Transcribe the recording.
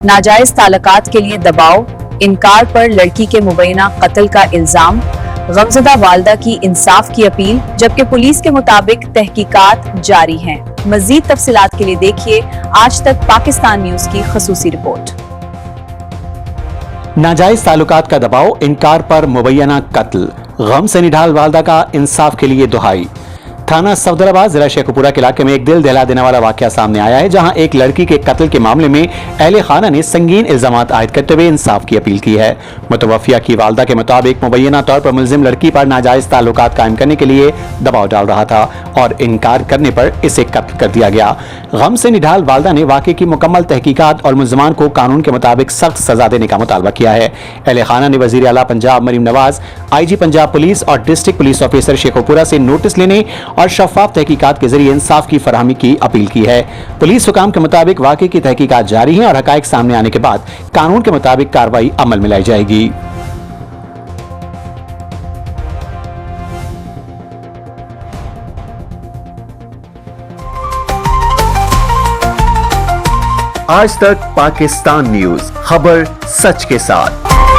नाजायज ताल्लुकात के लिए दबाव, इनकार पर लड़की के मुबैना कत्ल का इल्जाम, गमजदा वालदा की इंसाफ की अपील, जबकि पुलिस के मुताबिक तहकीकात जारी हैं। मजीद तफसीलात के लिए देखिए आज तक पाकिस्तान न्यूज की खसूसी रिपोर्ट। नाजायज ताल्लुकात का दबाव, इनकार पर मुबैना कत्ल, गम से निढाल वालदा का इंसाफ के लिए दुहाई। थाना सफदराबाद जिला शेखुपुरा के इलाके में एक दिल दहला देने वाला वाकया सामने आया है, जहां एक लड़की के कत्ल के मामले में अहले खाना ने संगीन इल्जामात आयद करते हुए इंसाफ की अपील की है। मुतवफ़िया की वालदा के मुताबिक मुबैना तौर पर मुलजिम लड़की पर नाजायज ताल्लुकात कायम करने के लिए दबाव डाल रहा था और इनकार करने पर इसे कत्ल कर दिया गया। गम से निढाल वालदा ने वाकये की मुकम्मल तहकीकात और मुलजमान को कानून के मुताबिक सख्त सजा देने का मुतालबा किया है। अहले खाना ने वज़ीर आला पंजाब मरीम नवाज, IG पंजाब पुलिस और डिस्ट्रिक्ट पुलिस ऑफिसर शेखुपुरा से नोटिस लेने और शफाफ तहकीकात के जरिए इंसाफ की फराहमी की अपील की है। पुलिस हुकाम के मुताबिक वाकये की तहकीकात जारी है और हकायक सामने आने के बाद कानून के मुताबिक कार्रवाई अमल में लाई जाएगी। आज तक पाकिस्तान न्यूज, खबर सच के साथ।